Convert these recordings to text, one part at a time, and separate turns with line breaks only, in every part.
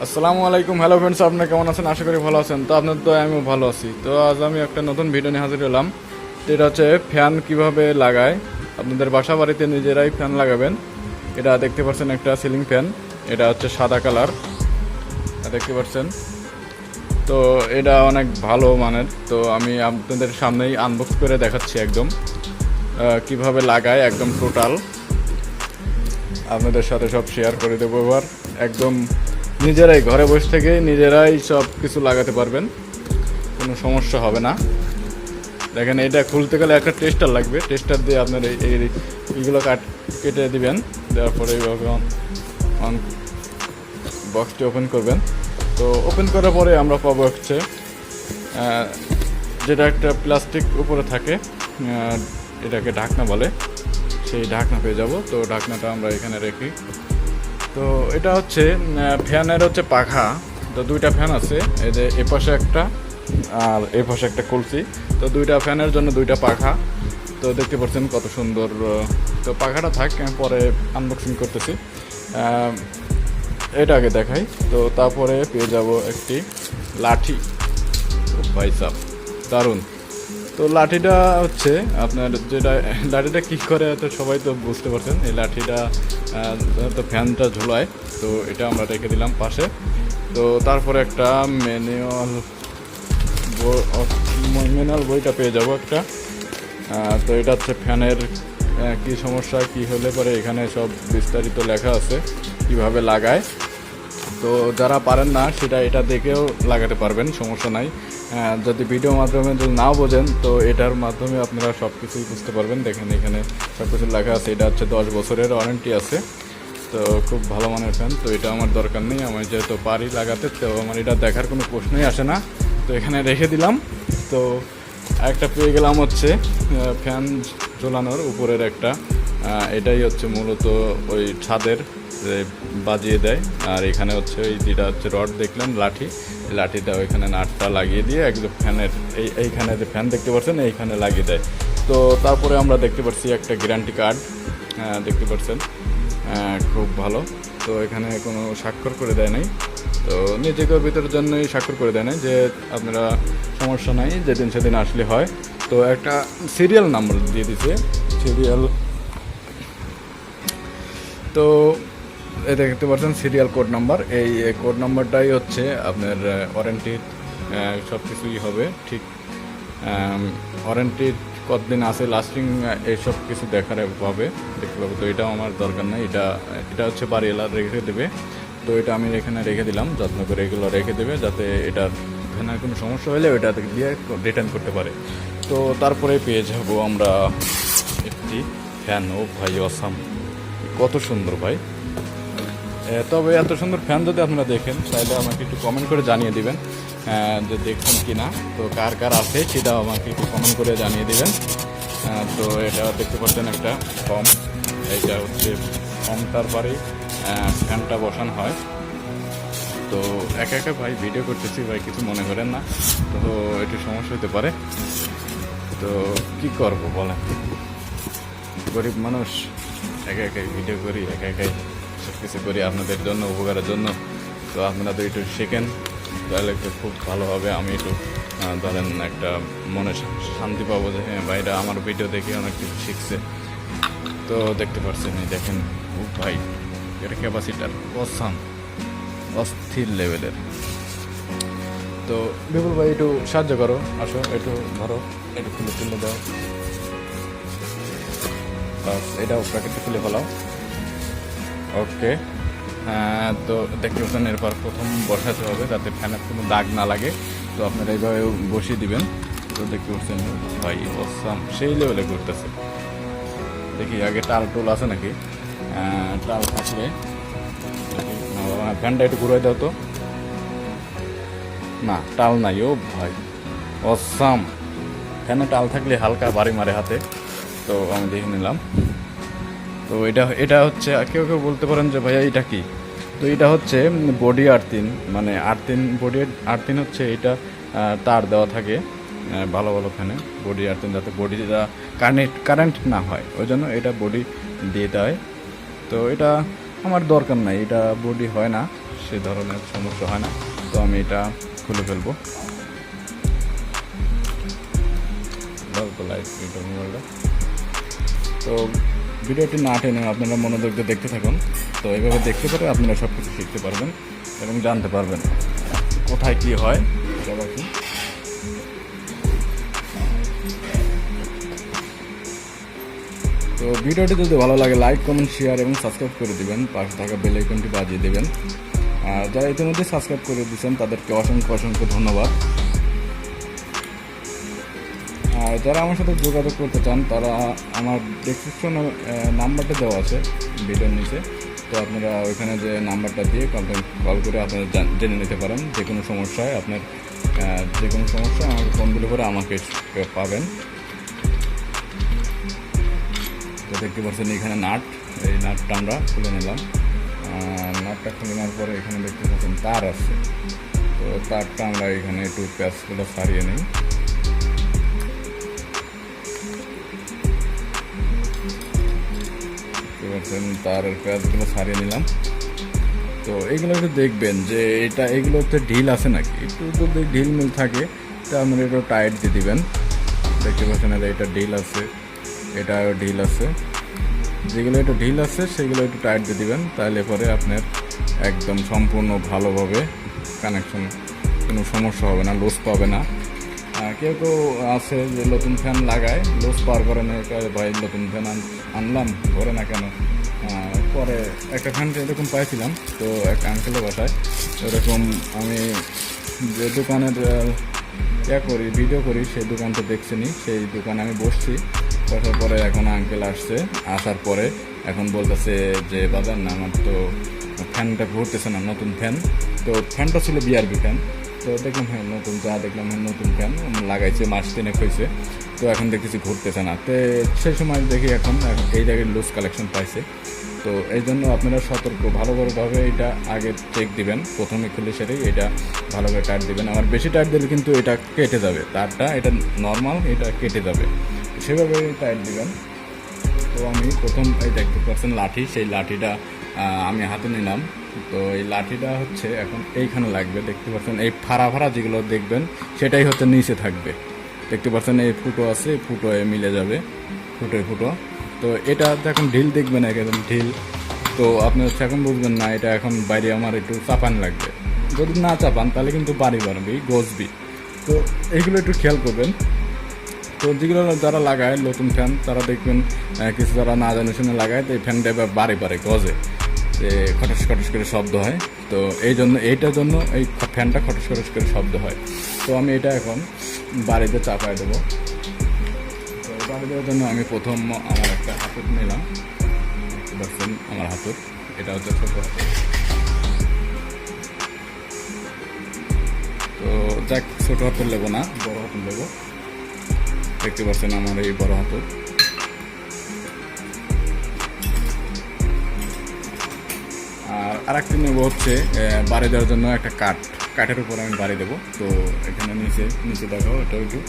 আসসালামু আলাইকুম। Hello friends, আপনারা কেমন আছেন? আশা করি ভালো আছেন। তো আপনার তো আমিও ভালো আছি। তো আজ আমি একটা নতুন ভিডিও নিয়ে হাজির হলাম। তো এটা হচ্ছে ফ্যান কিভাবে লাগায়। আপনাদের বাসা বাড়িতে নিজেরাই ফ্যান লাগাবেন। এটা দেখতে পাচ্ছেন একটা সিলিং ফ্যান। এটা হচ্ছে সাদা কালার, দেখতে পাচ্ছেন। তো এটা অনেক ভালো মানের। তো আমি আপনাদের সামনেই আনবক্স করে দেখাচ্ছি একদম কিভাবে লাগায়, একদম টোটাল আপনাদের সাথে সব শেয়ার করে দেবো। এবার একদম নিজেরাই ঘরে বসে থেকে নিজেরাই সব কিছু লাগাতে পারবেন, কোনো সমস্যা হবে না। দেখেন, এটা খুলতে গেলে একটা টেস্টার লাগবে। টেস্টার দিয়ে আপনার এইগুলো কেটে দিবেন। দেওয়ার পরে এইভাবে অন বক্সটি ওপেন করবেন। তো ওপেন করার পরে আমরা পাবো হচ্ছে যেটা একটা প্লাস্টিক উপরে থাকে, এটাকে ঢাকনা বলে, সেই ঢাকনা পেয়ে যাব। তো ঢাকনাটা আমরা এখানে রেখি। তো এটা হচ্ছে ফ্যানের হচ্ছে পাখা। তো দুইটা ফ্যান আছে, এই যে এ পাশে একটা আর এ পাশে একটা কলসি। তো দুইটা ফ্যানের জন্য দুইটা পাখা। তো দেখতে পাচ্ছেন কত সুন্দর। তো পাখাটা থাক, পরে আনবক্সিং করতেছি। এটা আগে দেখাই। তো তারপরে পেয়ে যাব একটি লাঠি। ভাই সাহ, দারুণ। তো লাঠিটা হচ্ছে আপনার যেটা লাঠিটা কী করে, তো সবাই তো বুঝতে পারছেন। এই লাঠিটা তো ফ্যানটা ঝোলায়। তো এটা আমরা রেখে দিলাম পাশে। তো তারপরে একটা ম্যানুয়াল বইটা পেয়ে যাব একটা। তো এটা হচ্ছে ফ্যানের কী সমস্যা, কী হলে পরে এখানে সব বিস্তারিত লেখা আছে কিভাবে লাগায়। তো যারা পারেন না সেটা এটা দেখেও লাগাতে পারবেন, সমস্যা নাই। যদি ভিডিওর মাধ্যমে যদি নাও বোঝেন, তো এটার মাধ্যমে আপনারা সব কিছুই বুঝতে পারবেন। দেখেন এখানে সব কিছু লেখা আছে। এটা হচ্ছে 10 বছরের ওয়ারেন্টি আছে। তো খুব ভালো মানের ফ্যান। তো এটা আমার দরকার নেই, আমি যেহেতু পারি লাগাতে, তো আমার এটা দেখার কোনো প্রশ্নই আসে না। তো এখানে রেখে দিলাম। তো একটা পেয়ে গেলাম হচ্ছে ফ্যান ঝোলানোর উপরের একটা। এটাই হচ্ছে মূলত ওই ছাদের বাজিয়ে দেয়। আর এখানে হচ্ছে ওই যেটা হচ্ছে রড দেখলেন, লাঠিটা ওইখানে নাটটা লাগিয়ে দিয়ে একদম ফ্যানের এইখানে যে ফ্যান দেখতে পাচ্ছেন এইখানে লাগিয়ে দেয়। তো তারপরে আমরা দেখতে পাচ্ছি একটা গ্যারান্টি কার্ড, দেখতে পাচ্ছেন, খুব ভালো। তো এখানে কোনো স্বাক্ষর করে দেয় নাই। তো নিজেদের ভিতরের জন্যই স্বাক্ষর করে দেয় নাই যে আপনারা সমস্যা নাই, যেদিন সেদিন আসলে হয়। তো একটা সিরিয়াল নাম্বার দিয়ে দিছে, সিরিয়াল। তো এই দেখতে পাচ্ছেন সিরিয়াল কোড নাম্বার। এই কোড নাম্বারটাই হচ্ছে আপনার ওয়ারেন্টির সব কিছুই হবে ঠিক। ওয়ারেন্টির কতদিন আছে, লাস্টিং, এইসব কিছু দেখতে পাবে। তো এটাও আমার দরকার নেই। এটা হচ্ছে বাড়িওয়ালা রেখে দেবে। তো এটা আমি এখানে রেখে দিলাম, যত্ন করে এগুলো রেখে দেবে, যাতে এটার ফ্যানের কোনো সমস্যা হলে ওইটা দিয়ে রিটার্ন করতে পারে। তো তারপরে পেয়ে যাবো আমরা একটি ফ্যান। ও ভাই অসাম, কত সুন্দর ভাই। তবে এত সুন্দর ফ্যান যদি আপনারা দেখেন, তাহলে আমাকে একটু কমেন্ট করে জানিয়ে দিবেন যে দেখছেন কি না। তো কার কার আছে সেটাও আমাকে একটু কমেন্ট করে জানিয়ে দিবেন। তো এটা দেখতে পাচ্ছেন একটা ফর্ম। এইটা হচ্ছে ফর্মটার পরেই ফ্যানটা বসানো হয়। তো একা একা ভাই ভিডিও করতেছি, ভাই কিছু মনে করেন না। তো একটু সমস্যা হতে পারে। তো কি করব বলেন, গরিব মানুষ, একা একাই ভিডিও করি, একা একাই সব কিছু করি আপনাদের জন্য, উপকারের জন্য। তো আপনারা তো একটু শেখেন, তাহলে একটু খুব ভালো হবে। আমি একটু ধরেন একটা মনে শান্তি পাবো যে হ্যাঁ ভাইরা আমার ভিডিও দেখে অনেক কিছু শিখছে। তো দেখতে পাচ্ছেন, এই দেখেন ভাই, এটা ক্যাপাসিটার অসাম, অস্থির লেভেলের। তো বিপুল ভাই একটু সাহায্য করো, আসো একটু ধরো, একটু তুলে দাও। এটাও প্যাকেটটা খুলে ফেলাও। ওকে। তো দেখতে পাচ্ছেন, এরপর প্রথম বসাতে হবে যাতে ফ্যানের কোনো দাগ না লাগে। তো আপনারা এইভাবে বসিয়ে দিবেন। তো দেখতে পাচ্ছেন ভাই অসাম, সেই লেভেলে করতেছে। দেখি আগে টাল টোল আছে নাকি, টাল থাকলে ফ্যানটা একটু ঘুরাই দাও তো। না, টাল নাই। ও ভাই অসাম, ফ্যানে টাল থাকলে হালকা বাড়ি মারে হাতে। তো আমি দেখে নিলাম। তো এটা হচ্ছে, কেউ কেউ বলতে পারেন যে ভাইয়া এটা কি। তো এটা হচ্ছে বডি আর্থিন, মানে বডি আর্থিন হচ্ছে এটা তার দেওয়া থাকে ভালো ভালো ফ্যানে, বডি আর্থিন, যাতে বডিটা কারেন্ট না হয়, ওই জন্য এটা বডি দিয়ে দেয়। তো এটা আমার দরকার নাই, এটা বডি হয় না, সে ধরনের সমস্যা হয় না। তো আমি এটা খুলে ফেলবো। তো ভিডিওটি না টেনে আপনারা মনোযোগ দিয়ে দেখতে থাকুন। তো এইভাবে দেখতে পারে আপনারা সব কিছু শিখতে পারবেন এবং জানতে পারবেন কোথায় কী হয় এটা বাকি। তো ভিডিওটি যদি ভালো লাগে লাইক কমেন্ট শেয়ার এবং সাবস্ক্রাইব করে দিবেন, পাশে থাকা বেল আইকনটি বাজিয়ে দেবেন। আর যারা ইতিমধ্যে সাবস্ক্রাইব করে দিয়েছেন তাদেরকে অসংখ্য অসংখ্য ধন্যবাদ। আর যারা আমার সাথে যোগাযোগ করতে চান তারা আমার ডেসক্রিপশনে নাম্বারটা দেওয়া আছে ভিডিওর নিচে। তো আপনারা ওইখানে যে নাম্বারটা দিয়ে কল করে আপনারা জেনে নিতে পারেন যে কোনো সমস্যায় আমাকে ফোন দিলে করে আমাকে পাবেন। তো দেখতে পাচ্ছেন এখানে এই নাটটা আমরা খুলে নিলাম। নাটটা খুলে নেওয়ার পরে এখানে দেখতে পাচ্ছেন তার আছে। তো তারটা আমরা এখানে একটু প্যাচগুলো সারিয়ে নিই। দেখতে পাচ্ছেন তারের প্যাচগুলো সারিয়ে নিলাম। তো এইগুলো একটু দেখবেন যে এগুলো হচ্ছে ঢিল আছে নাকি, একটু যদি ঢিল মিল থাকে তো আপনারা একটু টাইট দিয়ে দিবেন। দেখতে পাচ্ছেন এটা ঢিল আছে, এটাও ঢিল আছে। যেগুলো একটু ঢিল আছে সেগুলো একটু টাইট দিয়ে দিবেন, তাহলে পরে আপনার একদম সম্পূর্ণ ভালোভাবে কানেকশন, কোনো সমস্যা হবে না, লুজ পাবে না। কেউ কেউ আছে যে নতুন ফ্যান লাগায়, লুজ পাওয়ার কারণে ভাই নতুন ফ্যান আনলাম ধরে না কেন। পরে একটা ফ্যানটা এরকম পাইছিলাম, তো এক আঙ্কেলের বাসায় এরকম আমি যে দোকানের ভিডিও করি সেই দোকানটা দেখছিনি, সেই দোকানে আমি বসার পরে এখন আঙ্কেল আসার পরে এখন বলতেছে যে বাজার না আমার তো ফ্যানটা ঘুরতেছে না, নতুন ফ্যান। তো ফ্যানটা ছিল brb ফ্যান। তো দেখলাম নতুন ফ্যান লাগাইছে, মাস 3 হয়েছে। তো এখন দেখতেছি ঘুরতেছে না। তো সেই সময় দেখি এখন এই জায়গায় লুজ কালেকশন পাইছে। তো এই জন্য আপনারা ভালোভাবে এটা আগে চেক দিবেন, প্রথমে খুলে সেটাই এটা ভালোভাবে টাইট দিবেন। আমার বেশি টাইট দিলে কিন্তু এটা কেটে যাবে, তারটা এটা নর্মাল, এটা কেটে যাবে, সেভাবে টাইট দিবেন। তো আমি প্রথম এই দেখতে পাচ্ছেন লাঠি, সেই লাঠিটা আমি হাতে নিলাম। তো এই লাঠিটা হচ্ছে এখন এইখানে লাগবে। দেখতে পাচ্ছেন এই ফাড়া যেগুলো দেখবেন সেটাই হচ্ছে নিচে থাকবে। দেখতে পাচ্ছেন এই ফুটো আছে, এই ফুটোয় মিলে যাবে, ফুটো। তো এটা এখন ঢিল দেখবেন, একদম ঢিল। তো আপনি হচ্ছে এখন বুঝবেন না এটা এখন বাইরে আমার একটু চাপান লাগবে। যদি না চাপান তাহলে কিন্তু বাড়ি গজবি। তো এইগুলো একটু খেয়াল করবেন। তো যেগুলো যারা লাগায় নতুন ফ্যান তারা দেখবেন কিছু যারা না জানে শুনে লাগায়, তো এই ফ্যানটা এবার বাড়ি গজে, যে খটস করে শব্দ হয়। তো এইটার জন্য এই ফ্যানটা খটস করে শব্দ হয়। তো আমি এটা এখন বাড়িতে চাপায় দেবো। তো বাড়ি দেওয়ার জন্য আমি প্রথম আমার একটা হাতুড় নিলাম। দেখছেন আমার হাতুড়, এটা হচ্ছে ছোট হাতুড়। তো যাক, ছোট হাতুড় নেবো না, বড় হাতুড় নেবো। দেখতে পাচ্ছেন আমার এই বড় হাতুড়। আর একটি নেবো হচ্ছে বাড়ি দেওয়ার জন্য একটা কাঠের উপর আমি বাড়ি দেবো। তো এখানে নিচে দেখাও এটা একটু।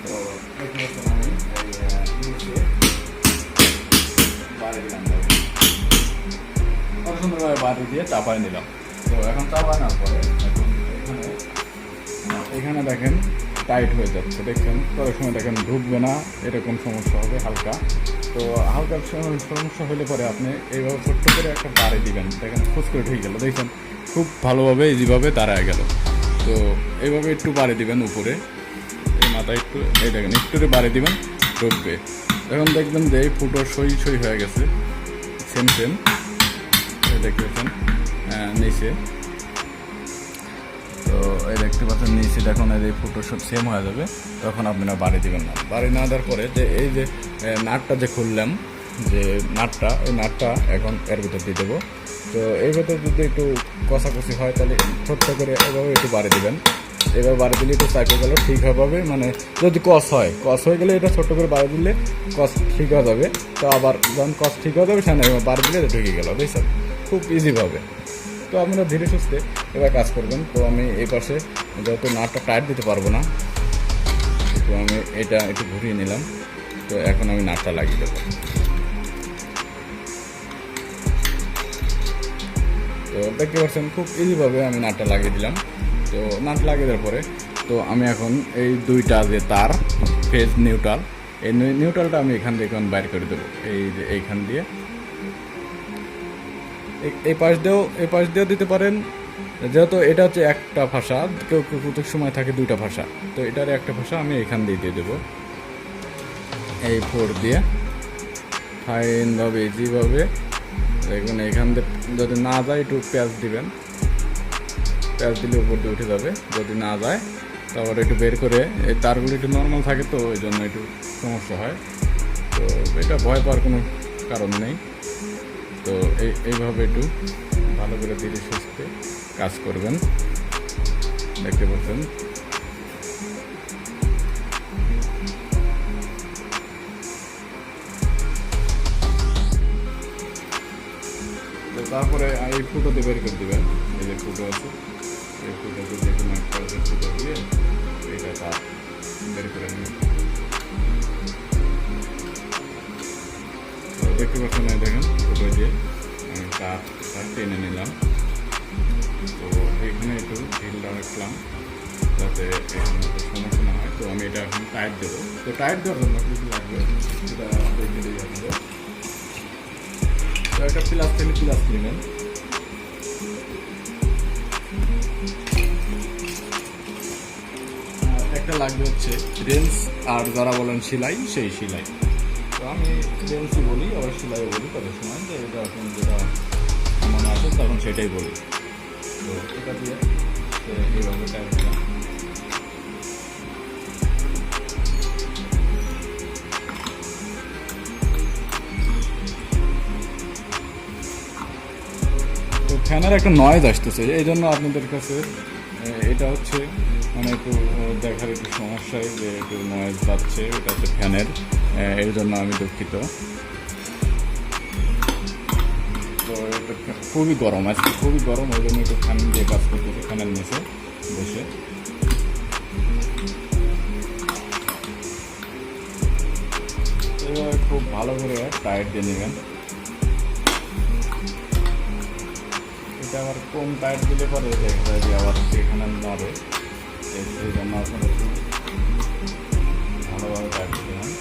তো আমি নিচে বাড়ি দিলাম, কত সুন্দরভাবে বাড়ি দিয়ে চাপায় নিলাম। তো এখন চাপায় নেওয়ার পরে এখন এখানে দেখেন টাইট হয়ে যাচ্ছে, দেখছেন পরের সময় দেখেন ঢুকবে না, এরকম সমস্যা হবে হালকা। তো হালকা সমস্যা হলে পরে আপনি এইভাবে ছোট্ট করে একটা বাড়ি দিবেন, দেখেন খোঁজ করে ঢুকে গেল, দেখছেন খুব ভালোভাবে ইজিভাবে দাঁড়ায় গেল। তো এইভাবে একটু বাড়ি দিবেন উপরে, এই মাথায় একটু, এই দেখেন একটু বাড়ি দিবেন, ঢুকবে। এখন দেখবেন যে এই ফুটো সই হয়ে গেছে, সেম দেখতে পাচ্ছেন নিচে। তো এই দেখতে পাচ্ছেন নিচে দেখুন এই ফুটো সব সেম হয়ে যাবে। তখন আপনারা বাড়ি দিবেন না। বাড়ি না দেওয়ার পরে যে এই যে নাটটা যে খুললাম, যে এই নাটটা এখন এর ভিতর দিয়ে দেবো। তো এই ভিতরে যদি একটু কষাকষি হয় তাহলে ছোট্ট করে এভাবে একটু বাড়ি দিবেন। এবার বাড়ি দিলে একটু চাপে গেল ঠিক হবে, মানে যদি কষ হয়ে গেলে এটা ছোট্ট করে বাড়ি দিলে কষ ঠিক হয়ে যাবে। তো আবার যখন কষ ঠিক হয়ে যাবে সেখানে বাড়ি দিলে ঢুকে গেল, বুঝছেন, খুব ইজিভাবে। তো আপনারা ধীরে সুস্থে এবার কাজ করবেন। তো আমি এই পাশে যেহেতু নাটটা টাইট দিতে পারবো না, তো আমি এটা একটু ঘুরিয়ে নিলাম। তো এখন আমি নাটটা লাগিয়ে দেবো। তো দেখতে পাচ্ছেন খুব ইজিভাবে আমি নাটটা লাগিয়ে দিলাম। তো নাট লাগিয়ে দেওয়ার পরে তো আমি এখন এই দুইটা যে তার ফেজ নিউট্রাল, এই নিউট্রালটা আমি এখান থেকে এখন বাইর করে দেবো। এই যে এইখান দিয়ে এই পাশ দিয়েও দিতে পারেন, যেহেতু এটা হচ্ছে একটা ভাষা, কেউ প্রত্যেক সময় থাকে দুইটা ভাষা, তো এটার একটা ভাষা আমি এখান দিয়ে দিয়ে দেবো। এই ফোর দিয়ে ফাইনভাবে ইজিভাবে দেখবেন এখান দিয়ে যদি না যায় একটু পেঁয়াজ দিবেন, পেঁয়াজ দিলে উপর দিয়ে উঠে যাবে। যদি না যায় তারপরে একটু বের করে, এই তারগুলো একটু নর্মাল থাকে তো ওই জন্য একটু সমস্যা হয়। তো এটা ভয় পাওয়ার কোনো কারণ নেই। তো এইভাবে একটু ভালো করে ধীরে সুস্থে কাজ করবেন। দেখতে পাচ্ছেন তো তারপরে এই ফুটো দিয়ে বের করে দেবেন। এই যে ফুটো আছে, এই ফুটোতে যে কোনো একটা ফুটো দিয়ে এটা তার বের করে নেবেন। তো দেখতে পাচ্ছেন এই দেখেন ফুটো দিয়ে আমি তার টেনে নিলাম। তো এখানে একটু ঢিলটা রাখলাম যাতে এখানে সমস্যা না হয়। তো আমি এটা এখন টাইট দেবো। তো টাইট দেওয়ার জন্য কিছু লাগবে সেটা দেখে দিই আপনাদের। তো একটা প্লাস নেবেন। একটা লাগবে হচ্ছে রেঞ্জ, আর যারা বলেন সেলাই, সেই সেলাই। তো আমি রেঞ্জই বলি, আবার সেলাইও বলি তাদের সময়, যে এটা এখন যেটা মনে আছে তখন সেটাই বলি। তো এটা দিয়ে এইভাবে টাইট দিলাম। তো ফ্যানের একটা নয়েজ আসতেছে, এই জন্য আপনাদের কাছে এটা হচ্ছে মানে একটু দেখার একটু সমস্যায় যে একটু নয়েজ পাচ্ছে, এটা হচ্ছে ফ্যানের, এর জন্য আমি দুঃখিত। তো এটা খুবই গরম, আজকে খুবই গরম, ওই জন্য একটু ফ্যান দিয়ে কাজ করতেছে, ফ্যানের নিচে বসে। এবার খুব ভালো করে টাইট দিয়ে নেবেন। এটা আবার কম টাইট দিলে পরে দেখা যায় যে আবার এখানে নড়ে, সেই জন্য আপনার একটু ভালোভাবে টাইট দিতে হয়।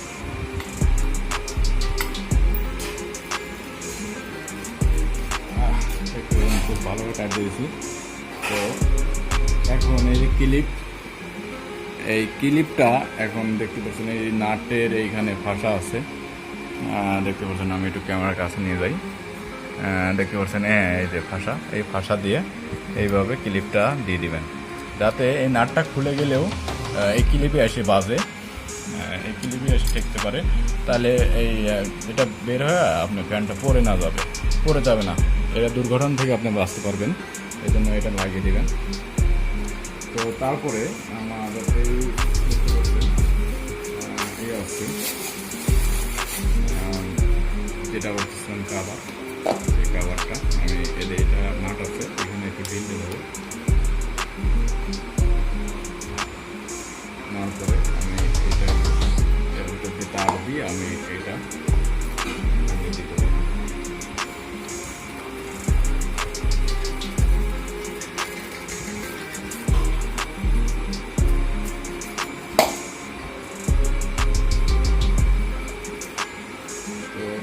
খুব ভালোভাবে টাইট দিয়েছি। তো এখন এই যে ক্লিপটা এখন দেখতে পাচ্ছেন এই নাটের এইখানে ফাঁসা আছে, দেখতে পাচ্ছেন। আমি একটু ক্যামেরার কাছে নিয়ে যাই, দেখতে পাচ্ছেন এই যে ফাঁসা, এই ফাঁসা দিয়ে এইভাবে ক্লিপটা দিয়ে দিবেন, যাতে এই নাটটা খুলে গেলেও এই ক্লিপে এসে বাজে, এই ক্লিপে এসে ঠেকতে পারে। তাহলে এই এটা বের হয়ে আপনার ফ্যানটা পড়ে যাবে না, এটা দুর্ঘটনা থেকে আপনি বাঁচতে পারবেন, এই জন্য এটা লাগিয়ে দেবেন। তো তারপরে আমাদের এই আছে যেটা বলতেছিলাম কাবার, এই কাবারটা আমি এটা নাট আছে, এখানে একটু ঢিল দিয়ে দেবো। নেওয়ার পরে আমি এটা এর ভিতর দিয়ে তার দিয়ে আমি এটা দিতে পারি।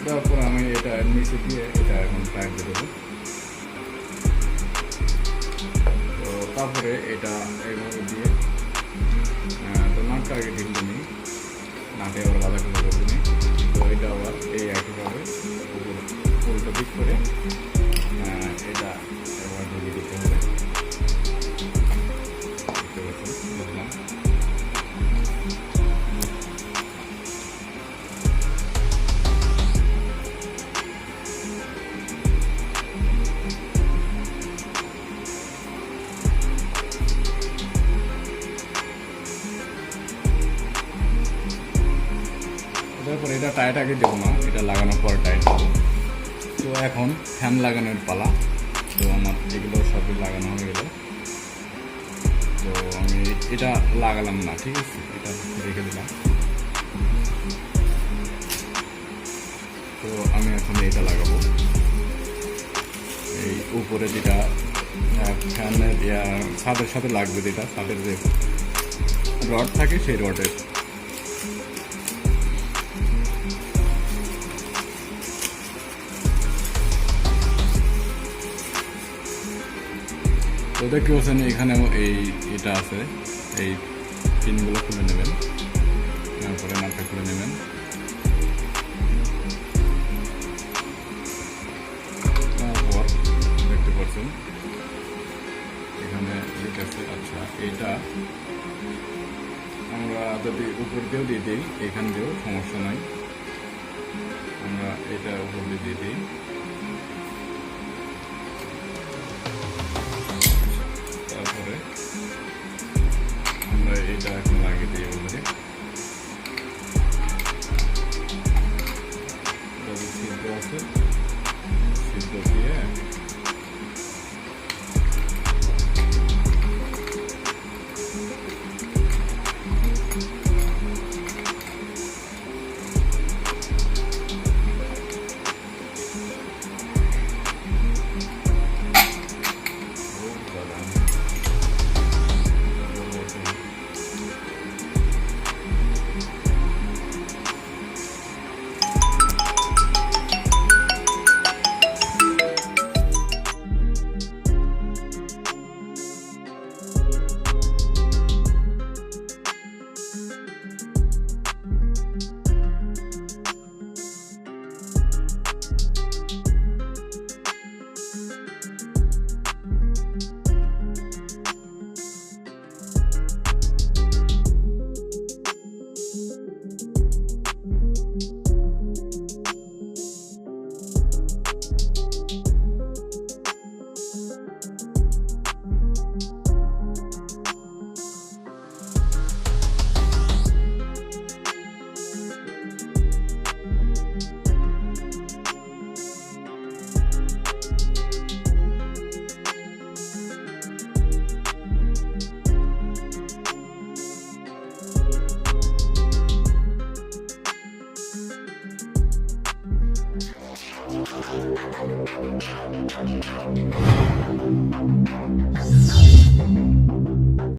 তারপর আমি এটা নিচে দিয়ে এটা এখন টাইট দিয়ে দেবো। তো তারপরে এটা এইভাবে দিয়ে তো নাটটা আগে ঢিলতে নিই, নাটে আবার বাধা করে করতে নিই। তো এটা আবার এই একইভাবে উল্টো দিক করে এটা এবার ঢুকিয়ে দিতে হবে। বুঝলাম। তারপর এটা টাইট আগে দেবো না, এটা লাগানোর পর টাইট দেবো। তো এখন ফ্যান লাগানোর পালা। তো আমার এগুলো সবই লাগানো হয়ে গেল। তো আমি এটা লাগালাম না, ঠিক আছে, এটা রেখে দিলাম। তো আমি এখন এটা লাগাবো, এই উপরে যেটা ফ্যানের ছাদের সাথে লাগবে, যেটা ছাদের যে রড থাকে সেই রডের। তো দেখতে পাচ্ছেন এখানেও এটা আছে, এই পিনগুলো খুলে নেবেন, তারপরে নাটটা খুলে নেবেন। তারপর দেখতে পাচ্ছেন এখানে লিখেছে। আচ্ছা, এটা আমরা যদি উপর দিয়েও দিয়ে দিই, এখান দিয়েও সমস্যা নাই, আমরা এটা উপর দিয়ে দিই। তারপরে আমরা এটা এখন লাগিয়ে দিই উপরে। সিদ্ধ আছে, সিদ্ধ দিয়ে
Masum.